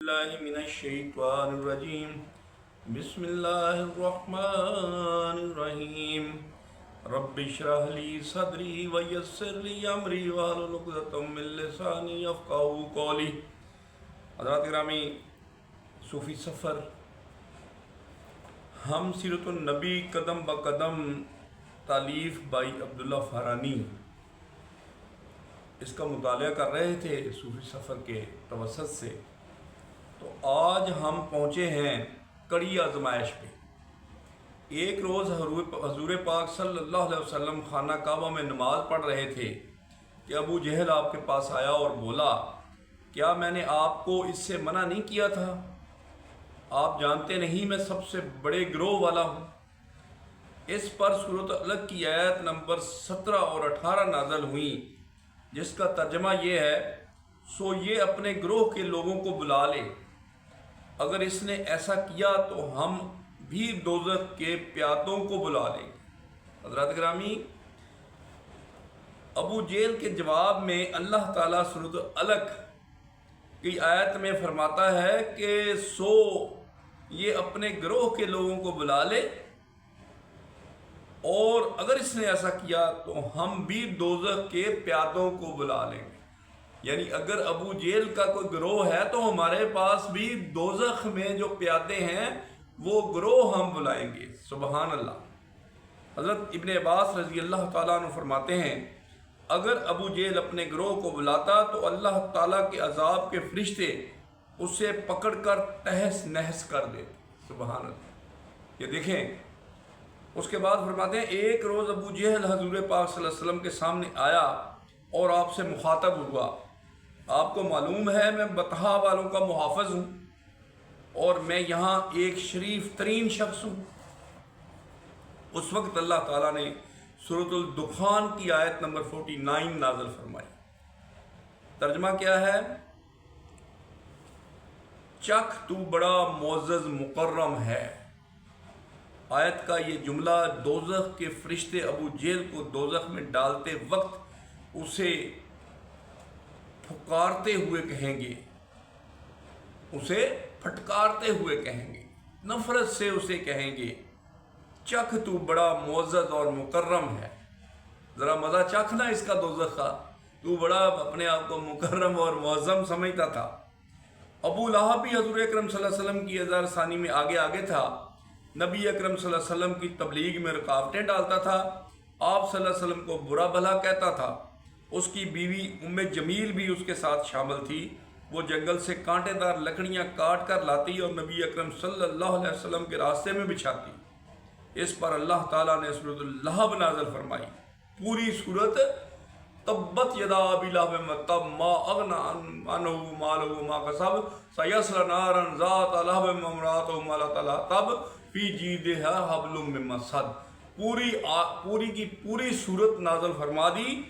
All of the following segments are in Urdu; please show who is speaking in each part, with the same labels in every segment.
Speaker 1: الله من الشيطان الرجيم بسم الله الرحمن الرحيم رب اشرح لي صدري ويسر لي امري واحلل عقدة من لساني يفقهوا قولي۔ حضرات گرامی، صوفی سفر ہم سیرت النبی قدم بقدم تالیف بائی عبداللہ فارانی اس کا مطالعہ کر رہے تھے صوفی سفر کے توسط سے۔ تو آج ہم پہنچے ہیں کڑی آزمائش پہ۔ ایک روز حضور پاک صلی اللہ علیہ وسلم خانہ کعبہ میں نماز پڑھ رہے تھے کہ ابو جہل آپ کے پاس آیا اور بولا، کیا میں نے آپ کو اس سے منع نہیں کیا تھا؟ آپ جانتے نہیں میں سب سے بڑے گروہ والا ہوں۔ اس پر سورۃ الگ کی آیت نمبر 17 اور 18 نازل ہوئیں، جس کا ترجمہ یہ ہے، سو یہ اپنے گروہ کے لوگوں کو بلا لے، اگر اس نے ایسا کیا تو ہم بھی دوزخ کے پیادوں کو بلا لیں گے۔ حضرات گرامی، ابو جہل کے جواب میں اللہ تعالیٰ سورۃ الگ کی آیت میں فرماتا ہے کہ سو یہ اپنے گروہ کے لوگوں کو بلا لے، اور اگر اس نے ایسا کیا تو ہم بھی دوزخ کے پیادوں کو بلا لیں گے۔ یعنی اگر ابو جہل کا کوئی گروہ ہے تو ہمارے پاس بھی دوزخ میں جو پیادے ہیں وہ گروہ ہم بلائیں گے۔ سبحان اللہ۔ حضرت ابن عباس رضی اللہ تعالیٰ عنہ فرماتے ہیں، اگر ابو جہل اپنے گروہ کو بلاتا تو اللہ تعالیٰ کے عذاب کے فرشتے اسے پکڑ کر تہس نہس کر دیتے۔ سبحان اللہ۔ یہ دیکھیں، اس کے بعد فرماتے ہیں، ایک روز ابو جہل حضور پاک صلی اللہ علیہ وسلم کے سامنے آیا اور آپ سے مخاطب ہوا۔ آپ کو معلوم ہے میں بطحا والوں کا محافظ ہوں اور میں یہاں ایک شریف ترین شخص ہوں۔ اس وقت اللہ تعالیٰ نے سورۃ الدخان کی آیت نمبر 49 نازل فرمائی۔ ترجمہ کیا ہے؟ چکھ تو بڑا معزز مکرم ہے۔ آیت کا یہ جملہ دوزخ کے فرشتے ابو جہل کو دوزخ میں ڈالتے وقت اسے پھکارتے ہوئے کہیں گے، اسے پھٹکارتے ہوئے کہیں گے، نفرت سے اسے کہیں گے، چکھ تو بڑا معزز اور مکرم ہے۔ ذرا مزہ چکھنا اس کا دوزخ کا، تو بڑا اپنے آپ کو مکرم اور معظم سمجھتا تھا۔ ابو لہب بھی حضور اکرم صلی اللہ علیہ وسلم کی اظہار ثانی میں آگے تھا۔ نبی اکرم صلی اللہ علیہ وسلم کی تبلیغ میں رکاوٹیں ڈالتا تھا، آپ صلی اللہ علیہ وسلم کو برا بھلا کہتا تھا۔ اس کی بیوی ام جمیل بھی اس کے ساتھ شامل تھی۔ وہ جنگل سے کانٹے دار لکڑیاں کاٹ کر لاتی اور نبی اکرم صلی اللہ علیہ وسلم کے راستے میں بچھاتی۔ اس پر اللہ تعالیٰ نے سورۃ اللہب نازل فرمائی۔ پوری سورت تبت یدا ابی لہب وتب ما اغنی عنہ مالہ وما کسب سیصلی نارا ذات لہب وامرأتہ حمالۃ الحطب فی جیدہا حبل من مسد۔ پوری کی پوری سورت نازل فرما دی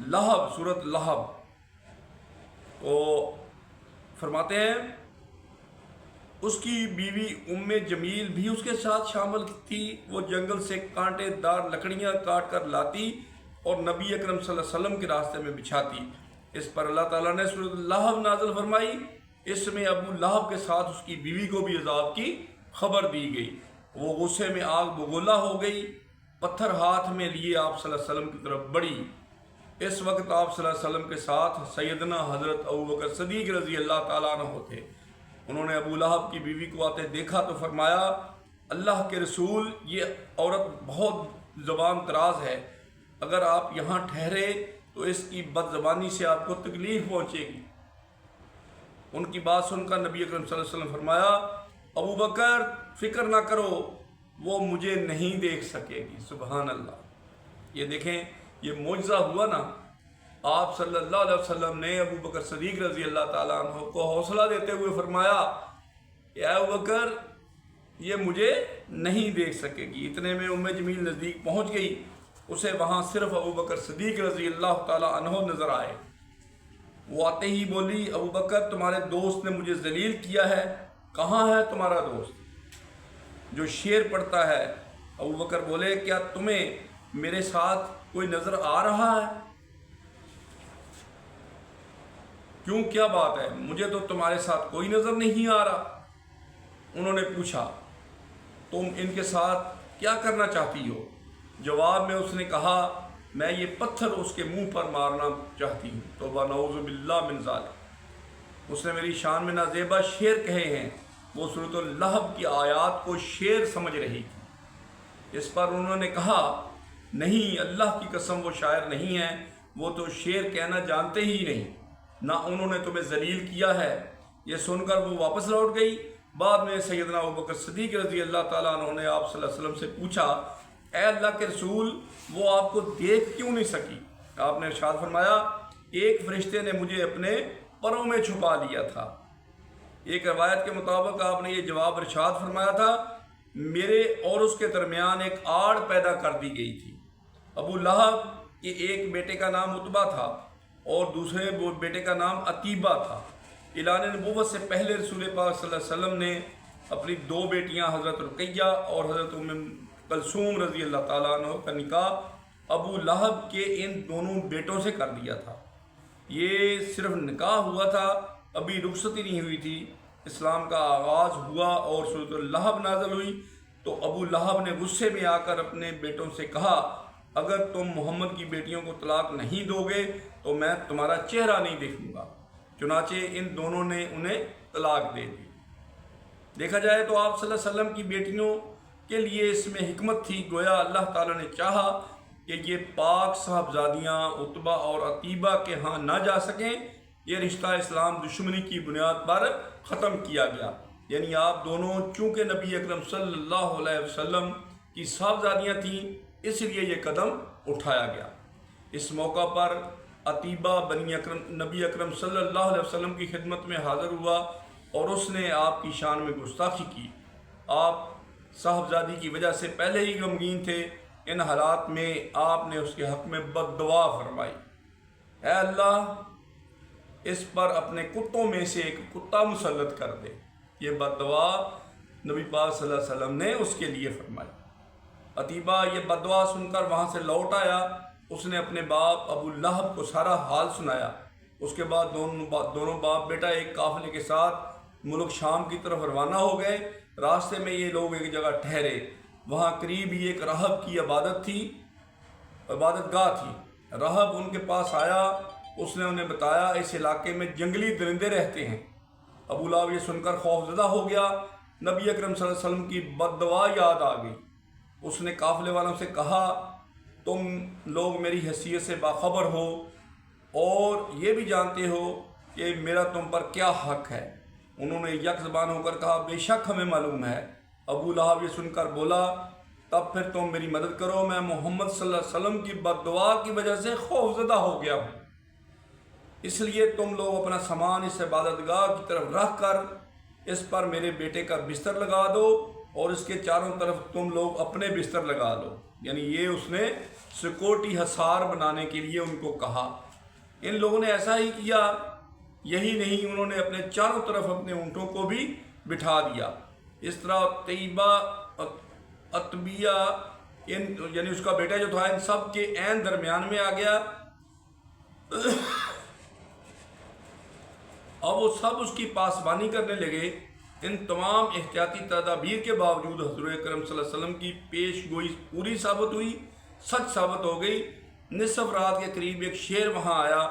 Speaker 1: لہب، سورت لہب کو فرماتے ہیں اس کی بیوی ام جمیل بھی اس کے ساتھ شامل تھی۔ وہ جنگل سے کانٹے دار لکڑیاں کاٹ کر لاتی اور نبی اکرم صلی اللہ علیہ وسلم کے راستے میں بچھاتی۔ اس پر اللہ تعالیٰ نے سورۃ لہب نازل فرمائی۔ اس میں ابو لہب کے ساتھ اس کی بیوی کو بھی عذاب کی خبر دی گئی۔ وہ غصے میں آگ بگولا ہو گئی، پتھر ہاتھ میں لیے آپ صلی اللہ علیہ وسلم کی طرف بڑھی۔ اس وقت آپ صلی اللہ علیہ وسلم کے ساتھ سیدنا حضرت ابوبکر صدیق رضی اللہ تعالیٰ عنہ تھے۔ انہوں نے ابو لہب کی بیوی کو آتے دیکھا تو فرمایا، اللہ کے رسول، یہ عورت بہت زبان دراز ہے، اگر آپ یہاں ٹھہرے تو اس کی بد زبانی سے آپ کو تکلیف پہنچے گی۔ ان کی بات سن کر نبی اکرم صلی اللہ علیہ وسلم فرمایا، ابو بکر فکر نہ کرو، وہ مجھے نہیں دیکھ سکے گی۔ سبحان اللہ۔ یہ دیکھیں، یہ معجزہ ہوا نا۔ آپ صلی اللہ علیہ وسلم نے ابو بکر صدیق رضی اللہ تعالیٰ عنہ کو حوصلہ دیتے ہوئے فرمایا کہ اے ابو بکر، یہ مجھے نہیں دیکھ سکے گی۔ اتنے میں ام جمیل نزدیک پہنچ گئی، اسے وہاں صرف ابو بکر صدیق رضی اللہ تعالیٰ عنہ نظر آئے۔ وہ آتے ہی بولی، ابو بکر، تمہارے دوست نے مجھے ذلیل کیا ہے، کہاں ہے تمہارا دوست جو شعر پڑھتا ہے؟ ابو بکر بولے، کیا تمہیں میرے ساتھ کوئی نظر آ رہا ہے؟ کیوں کیا بات ہے؟ مجھے تو تمہارے ساتھ کوئی نظر نہیں آ رہا۔ انہوں نے پوچھا تم ان کے ساتھ کیا کرنا چاہتی ہو؟ جواب میں اس نے کہا میں یہ پتھر اس کے منہ پر مارنا چاہتی ہوں۔ تو نعوذ باللہ من ذالک، اس نے میری شان میں نازیبا شعر کہے ہیں۔ وہ سورۃ اللہب کی آیات کو شعر سمجھ رہی تھی۔ اس پر انہوں نے کہا نہیں، اللہ کی قسم وہ شاعر نہیں ہے، وہ تو شعر کہنا جانتے ہی نہیں، نہ انہوں نے تمہیں ذلیل کیا ہے۔ یہ سن کر وہ واپس لوٹ گئی۔ بعد میں سیدنا ابوبکر صدیق رضی اللہ تعالیٰ عنہ نے آپ صلی اللہ علیہ وسلم سے پوچھا اے اللہ کے رسول، وہ آپ کو دیکھ کیوں نہیں سکی؟ آپ نے ارشاد فرمایا ایک فرشتے نے مجھے اپنے پروں میں چھپا لیا تھا۔ ایک روایت کے مطابق آپ نے یہ جواب ارشاد فرمایا تھا میرے اور اس کے درمیان ایک آڑ پیدا کر دی گئی تھی۔ ابو لہب کے ایک بیٹے کا نام عتبہ تھا اور دوسرے بیٹے کا نام عتیبہ تھا۔ اعلان نبوت سے پہلے رسول پاک صلی اللہ علیہ وسلم نے اپنی دو بیٹیاں حضرت رقیہ اور حضرت ام کلثوم رضی اللہ تعالیٰ عنہ کا نکاح ابو لہب کے ان دونوں بیٹوں سے کر دیا تھا۔ یہ صرف نکاح ہوا تھا، ابھی رخصتی نہیں ہوئی تھی۔ اسلام کا آغاز ہوا اور سورۃ اللہب نازل ہوئی تو ابو لہب نے غصے میں آ کر اپنے بیٹوں سے کہا اگر تم محمد کی بیٹیوں کو طلاق نہیں دو گے تو میں تمہارا چہرہ نہیں دیکھوں گا۔ چنانچہ ان دونوں نے انہیں طلاق دے دی۔ دیکھا جائے تو آپ صلی اللہ علیہ وسلم کی بیٹیوں کے لیے اس میں حکمت تھی، گویا اللہ تعالیٰ نے چاہا کہ یہ پاک صاحبزادیاں عتبہ اور عتیبہ کے ہاں نہ جا سکیں۔ یہ رشتہ اسلام دشمنی کی بنیاد پر ختم کیا گیا، یعنی آپ دونوں چونکہ نبی اکرم صلی اللہ علیہ وسلم کی صاحبزادیاں تھیں اس لیے یہ قدم اٹھایا گیا۔ اس موقع پر عتیبہ نبی اکرم صلی اللہ علیہ وسلم کی خدمت میں حاضر ہوا اور اس نے آپ کی شان میں گستاخی کی۔ آپ صاحبزادی کی وجہ سے پہلے ہی غمگین تھے۔ ان حالات میں آپ نے اس کے حق میں بد دعا فرمائی، اے اللہ اس پر اپنے کتوں میں سے ایک کتا مسلط کر دے۔ یہ بد دعا نبی پاک صلی اللہ علیہ وسلم نے اس کے لیے فرمائی۔ عتیبہ یہ بد دعا سن کر وہاں سے لوٹ آیا۔ اس نے اپنے باپ ابو لہب کو سارا حال سنایا۔ اس کے بعد دونوں باپ بیٹا ایک قافلے کے ساتھ ملک شام کی طرف روانہ ہو گئے۔ راستے میں یہ لوگ ایک جگہ ٹھہرے، وہاں قریب ہی ایک راہب کی عبادت گاہ تھی۔ راہب ان کے پاس آیا، اس نے انہیں بتایا اس علاقے میں جنگلی درندے رہتے ہیں۔ ابو لہب یہ سن کر خوف زدہ ہو گیا، نبی اکرم صلی اللہ علیہ وسلم کی بد دعا یاد آ گئی۔ اس نے قافلے والوں سے کہا تم لوگ میری حیثیت سے باخبر ہو اور یہ بھی جانتے ہو کہ میرا تم پر کیا حق ہے۔ انہوں نے یک زبان ہو کر کہا بے شک ہمیں معلوم ہے۔ ابو لہب یہ سن کر بولا تب پھر تم میری مدد کرو، میں محمد صلی اللہ علیہ وسلم کی بد دعا کی وجہ سے خوف زدہ ہو گیا ہوں، اس لیے تم لوگ اپنا سامان اس عبادت گاہ کی طرف رکھ کر اس پر میرے بیٹے کا بستر لگا دو اور اس کے چاروں طرف تم لوگ اپنے بستر لگا دو۔ یعنی یہ اس نے سیکورٹی حصار بنانے کے لیے ان کو کہا۔ ان لوگوں نے ایسا ہی کیا۔ یہی نہیں، انہوں نے اپنے چاروں طرف اپنے اونٹوں کو بھی بٹھا دیا۔ اس طرح عتبیہ یعنی اس کا بیٹا جو تھا ان سب کے عین درمیان میں آ گیا۔ اب وہ سب اس کی پاسبانی کرنے لگے۔ ان تمام احتیاطی تدابیر کے باوجود حضور اکرم صلی اللہ علیہ وسلم کی پیش گوئی پوری ثابت ہوئی، سچ ثابت ہو گئی۔ نصف رات کے قریب ایک شیر وہاں آیا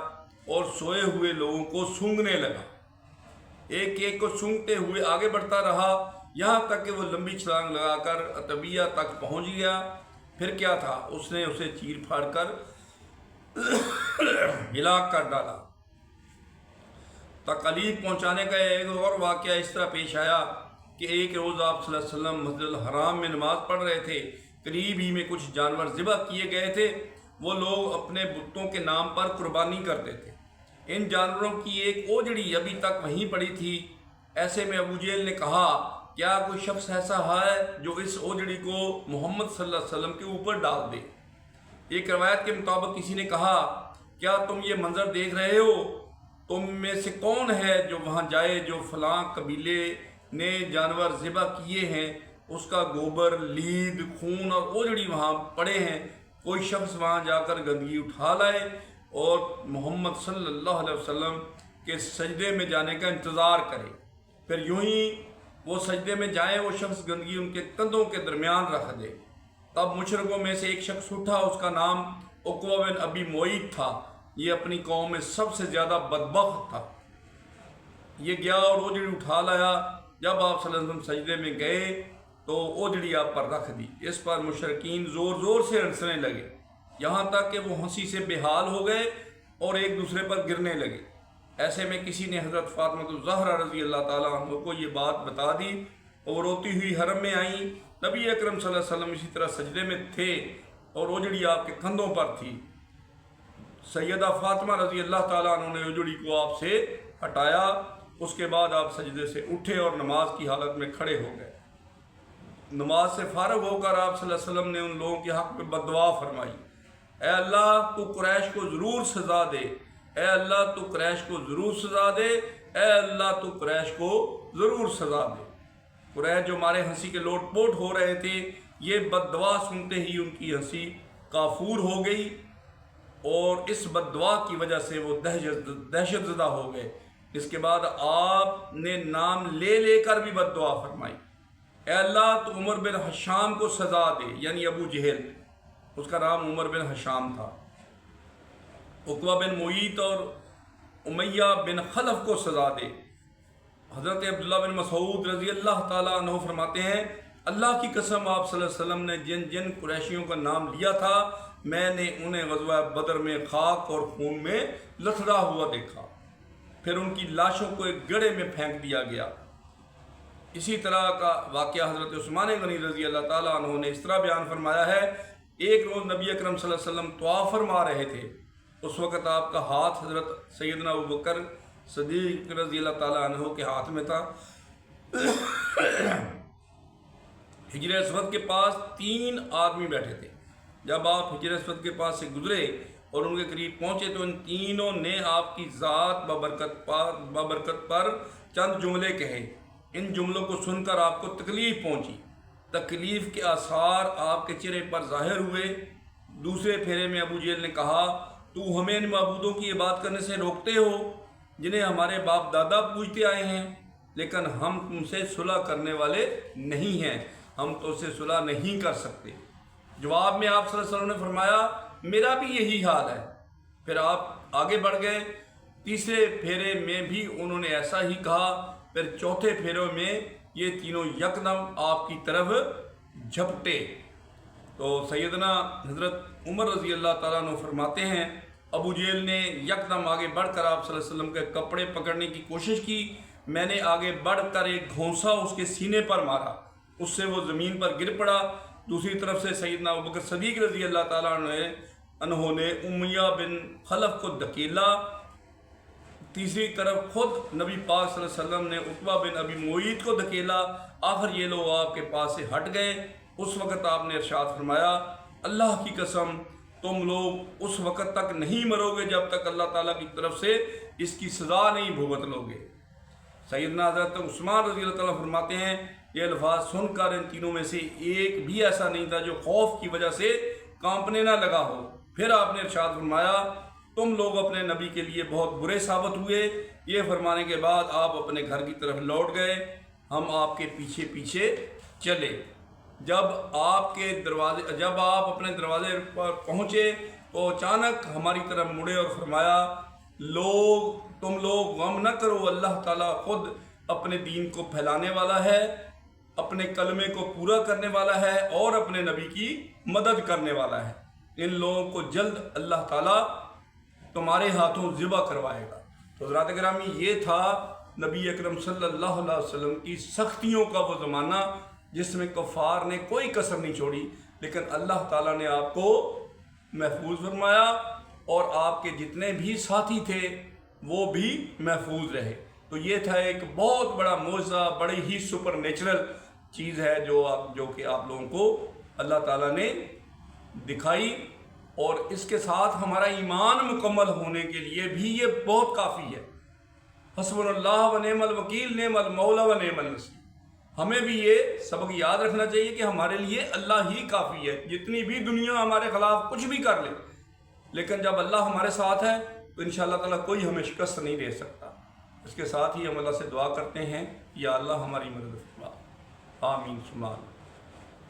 Speaker 1: اور سوئے ہوئے لوگوں کو سونگھنے لگا۔ ایک ایک کو سونگھتے ہوئے آگے بڑھتا رہا یہاں تک کہ وہ لمبی چھلانگ لگا کر عتبیہ تک پہنچ گیا۔ پھر کیا تھا، اس نے اسے چیر پھاڑ کر ہلاک کر ڈالا۔ تکلیف پہنچانے کا ایک اور واقعہ اس طرح پیش آیا کہ ایک روز آپ صلی اللہ علیہ وسلم مسجد الحرام میں نماز پڑھ رہے تھے۔ قریب ہی میں کچھ جانور ذبح کیے گئے تھے۔ وہ لوگ اپنے بتوں کے نام پر قربانی کرتے تھے۔ ان جانوروں کی ایک اوجڑی ابھی تک وہیں پڑی تھی۔ ایسے میں ابو جہل نے کہا کیا کوئی شخص ایسا ہے جو اس اوجڑی کو محمد صلی اللہ علیہ وسلم کے اوپر ڈال دے؟ ایک روایت کے مطابق کسی نے کہا کیا تم یہ منظر دیکھ رہے ہو؟ تم میں سے کون ہے جو وہاں جائے جو فلاں قبیلے نے جانور ذبح کیے ہیں، اس کا گوبر، لید، خون اور اوجڑی وہاں پڑے ہیں، کوئی شخص وہاں جا کر گندگی اٹھا لائے اور محمد صلی اللہ علیہ وسلم کہ سجدے میں جانے کا انتظار کرے۔ پھر یوں ہی وہ سجدے میں جائیں، وہ شخص گندگی ان کے کندھوں کے درمیان رکھ دے۔ تب مشرکوں میں سے ایک شخص اٹھا، اس کا نام عقبہ بن ابی معیط تھا۔ یہ اپنی قوم میں سب سے زیادہ بدبخت تھا۔ یہ گیا اور اوجڑی اٹھا لایا۔ جب آپ صلی اللہ علیہ وسلم سجدے میں گئے تو اوجڑی آپ پر رکھ دی۔ اس پر مشرکین زور زور سے ہنسنے لگے، یہاں تک کہ وہ ہنسی سے بے حال ہو گئے اور ایک دوسرے پر گرنے لگے۔ ایسے میں کسی نے حضرت فاطمہ الزہرا رضی اللہ تعالیٰ عنہ کو یہ بات بتا دی اور وہ روتی ہوئی حرم میں آئیں۔ نبی اکرم صلی اللہ علیہ وسلم اسی طرح سجدے میں تھے اور اوجڑی آپ کے کندھوں پر تھی۔ سیدہ فاطمہ رضی اللہ تعالیٰ عنہ نے اوجڑی کو آپ سے ہٹایا۔ اس کے بعد آپ سجدے سے اٹھے اور نماز کی حالت میں کھڑے ہو گئے۔ نماز سے فارغ ہو کر آپ صلی اللہ علیہ وسلم نے ان لوگوں کے حق میں بد دعا فرمائی، اے اللہ تو قریش کو ضرور سزا دے، اے اللہ تو قریش کو ضرور سزا دے، اے اللہ تو قریش کو ضرور سزا دے۔ قریش جو ہمارے ہنسی کے لوٹ پوٹ ہو رہے تھے، یہ بد دعا سنتے ہی ان کی ہنسی کافور ہو گئی اور اس بد دعا کی وجہ سے وہ دہشت زدہ ہو گئے۔ اس کے بعد آپ نے نام لے لے کر بھی بد دعا فرمائی، اے اللہ تو عمر بن حشام کو سزا دے، یعنی ابو جہل، اس کا نام عمر بن حشام تھا۔ عقبہ بن معیط اور امیہ بن خلف کو سزا دے۔ حضرت عبداللہ بن مسعود رضی اللہ تعالیٰ عنہ فرماتے ہیں، اللہ کی قسم آپ صلی اللہ علیہ وسلم نے جن جن قریشیوں کا نام لیا تھا، میں نے انہیں غزوہ بدر میں خاک اور خون میں لتھڑا ہوا دیکھا، پھر ان کی لاشوں کو ایک گڑھے میں پھینک دیا گیا۔ اسی طرح کا واقعہ حضرت عثمان غنی رضی اللہ تعالیٰ عنہ نے اس طرح بیان فرمایا ہے، ایک روز نبی اکرم صلی اللہ علیہ وسلم طواف فرما رہے تھے، اس وقت آپ کا ہاتھ حضرت سیدنا ابوبکر صدیق رضی اللہ تعالیٰ عنہ کے ہاتھ میں تھا۔ حجر اسود کے پاس 3 آدمی بیٹھے تھے۔ جب آپ حجر اسود کے پاس سے گزرے اور ان کے قریب پہنچے تو ان تینوں نے آپ کی ذات بابرکت پر چند جملے کہے۔ ان جملوں کو سن کر آپ کو تکلیف پہنچی، تکلیف کے آثار آپ کے چہرے پر ظاہر ہوئے۔ دوسرے پھیرے میں ابو جہل نے کہا، تو ہمیں ان معبودوں کی عبادت کرنے سے روکتے ہو جنہیں ہمارے باپ دادا پوجتے آئے ہیں، لیکن ہم تم سے صلح کرنے والے نہیں ہیں، ہم تو سے صلح نہیں کر سکتے۔ جواب میں آپ صلی اللہ علیہ وسلم نے فرمایا، میرا بھی یہی حال ہے۔ پھر آپ آگے بڑھ گئے، تیسرے پھیرے میں بھی انہوں نے ایسا ہی کہا۔ پھر چوتھے پھیروں میں یہ تینوں یکدم آپ کی طرف جھپٹے تو سیدنا حضرت عمر رضی اللہ تعالیٰ عنہ فرماتے ہیں، ابو جہل نے یکدم آگے بڑھ کر آپ صلی اللہ علیہ وسلم کے کپڑے پکڑنے کی کوشش کی۔ میں نے آگے بڑھ کر ایک گھونسا اس کے سینے پر مارا، اس سے وہ زمین پر گر پڑا۔ دوسری طرف سے سیدنا ابوبکر صدیق رضی اللہ تعالیٰ عنہ نے امیہ بن خلف کو دھکیلا۔ تیسری طرف خود نبی پاک صلی اللہ علیہ وسلم نے عقبہ بن ابی معیط کو دھکیلا۔ آخر یہ لوگ آپ کے پاس سے ہٹ گئے۔ اس وقت آپ نے ارشاد فرمایا، اللہ کی قسم تم لوگ اس وقت تک نہیں مرو گے جب تک اللہ تعالیٰ کی طرف سے اس کی سزا نہیں بھگت لو گے۔ سیدنا حضرت عثمان رضی اللہ تعالیٰ فرماتے ہیں، یہ الفاظ سن کر ان تینوں میں سے ایک بھی ایسا نہیں تھا جو خوف کی وجہ سے کانپنے نہ لگا ہو۔ پھر آپ نے ارشاد فرمایا، تم لوگ اپنے نبی کے لیے بہت برے ثابت ہوئے۔ یہ فرمانے کے بعد آپ اپنے گھر کی طرف لوٹ گئے، ہم آپ کے پیچھے پیچھے چلے۔ جب آپ اپنے دروازے پر پہنچے تو اچانک ہماری طرف مڑے اور فرمایا، تم لوگ غم نہ کرو، اللہ تعالیٰ خود اپنے دین کو پھیلانے والا ہے، اپنے کلمے کو پورا کرنے والا ہے اور اپنے نبی کی مدد کرنے والا ہے۔ ان لوگوں کو جلد اللہ تعالیٰ تمہارے ہاتھوں ذبح کروائے گا۔ تو حضرات گرامی، یہ تھا نبی اکرم صلی اللہ علیہ وسلم کی سختیوں کا وہ زمانہ جس میں کفار نے کوئی کسر نہیں چھوڑی، لیکن اللہ تعالیٰ نے آپ کو محفوظ فرمایا اور آپ کے جتنے بھی ساتھی تھے وہ بھی محفوظ رہے۔ تو یہ تھا ایک بہت بڑا معجزہ، بڑی ہی سپر نیچرل چیز ہے جو کہ آپ لوگوں کو اللہ تعالیٰ نے دکھائی، اور اس کے ساتھ ہمارا ایمان مکمل ہونے کے لیے بھی یہ بہت کافی ہے۔ حسبنا اللہ و نعم الوکیل، نعم المولا و نعم النصیر۔ ہمیں بھی یہ سبق یاد رکھنا چاہیے کہ ہمارے لیے اللہ ہی کافی ہے، جتنی بھی دنیا ہمارے خلاف کچھ بھی کر لے، لیکن جب اللہ ہمارے ساتھ ہے تو انشاءاللہ تعالیٰ کوئی ہمیں شکست نہیں دے سکتا۔ اس کے ساتھ ہی ہم اللہ سے دعا کرتے ہیں یا اللہ ہماری مدد فرما، آمین ثم آمین۔